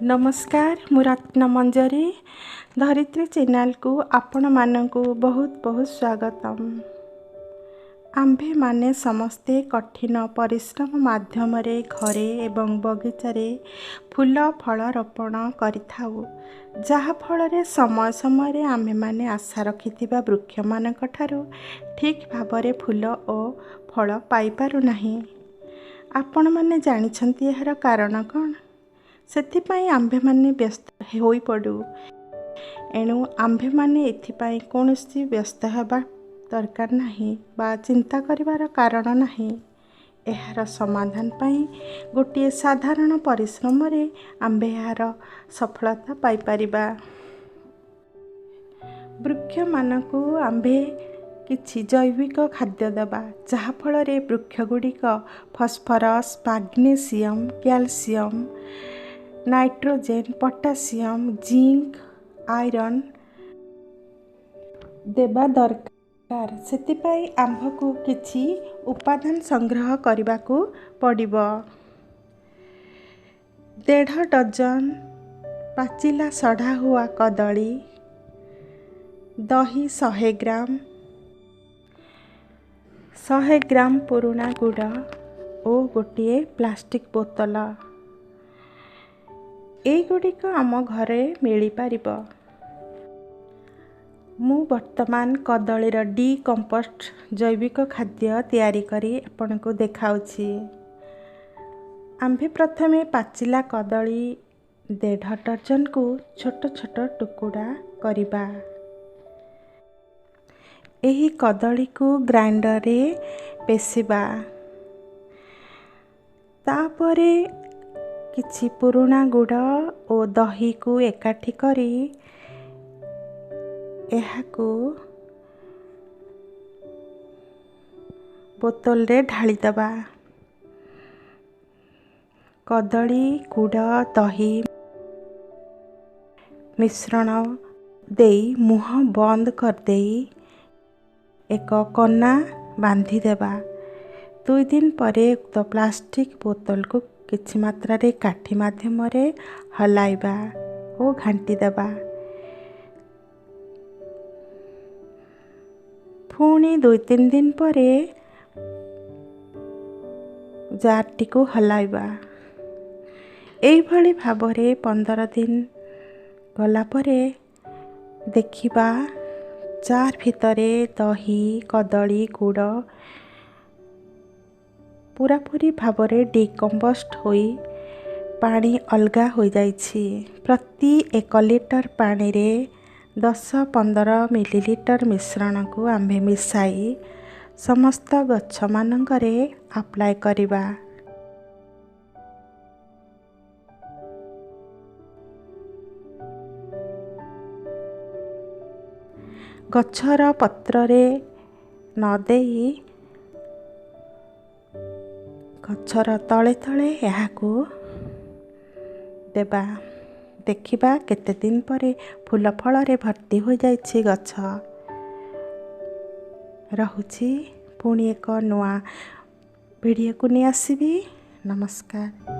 नमस्कार मु रत्न मंजरी धरित्री चैनल को आपण मानकु बहुत बहुत स्वागतम। आम्भे माने समस्ते कठिन परिश्रम माध्यम रे घरे एवं बगीचारे फूल फल रोपण करिथाउ, जहा फल रे समय समय रे आम्भे माने आशा रखिथिबा वृक्ष मानक ठारू ठीक भाबरे फूल और फल पाई पारु नाही। आपण माने जानिछंती एहार कारण कोन? सेथिपाई आम्भे माने व्यस्त होई पडू। एणु आम्भे माने एथिपाई कोनोसी व्यस्त हेबा दरकार नाही बा चिंता करिवार कारण नाही। एहार समाधान पाई गोटे साधारण परिश्रम रे आम्भे एहार सफलता पाई परिबा। वृक्ष मानकु आम्भे किछि जैविक खाद्य देबा, जहा फल रे वृक्ष गुड़िक phosphorus, magnesium, calcium, nitrogen, potassium, zinc, iron देबा दरकार। सेतिपाई आम्भकु किछि उपादान संग्रह करिबाकु पड़िबो। 1.5 डजन पाचिला सढ़ा हुआ कदली, दही 100 ग्राम, 100 ग्राम पुराना गुड़ और गोटे प्लास्टिक बोतल एगुड़िक आम घरे मिली पारिबो। मु वर्तमान कदलीर डिकम्पोस्ट जैविक खाद्य तैयारी करी आपनको देखाउछि। आम्भे प्रथमे पाचिला कदली 1.5 डजन को छोट छोट टुकुड़ा करिबा। एही कदली को ग्राइंडर रे पेसिबा। तापरे किछि पुराना गुड़ और दही को एकाठी करी एहाकू बोतल रे ढाली दबा। कदली गुड़ दही मिश्रण देई मुह बंद कर देई एक कना बांधी देबा। 2 दिन परे उक्त प्लास्टिक बोतल को किछि मात्रा रे काठी माध्यम रे हलाइबा और घांटी देबा। पुणी 2-3 दिन परे जारटी को हलाइबा। एई भली भाबरे 15 दिन गला परे देखिबा जार भितरे दही कदली गुड़ पूरापूरी भाबरे डिकम्पोस्ट होई पानी अलगा हो जाइछि। प्रति 1 लिटर पानी रे 10-15 मिलीलीटर मिश्रण को आम्भे मिसाई समस्त गछ मानंकरे अप्लाई करिबा। गछर पत्र रे न देई गछर तले तले एहाकू देबा। देखिबा केते दिन परे फूल फल रे भर्ती हो जाइछि गछ। रहुछि पुणी एक नुआ वीडियो को नहीं आसीबी। नमस्कार।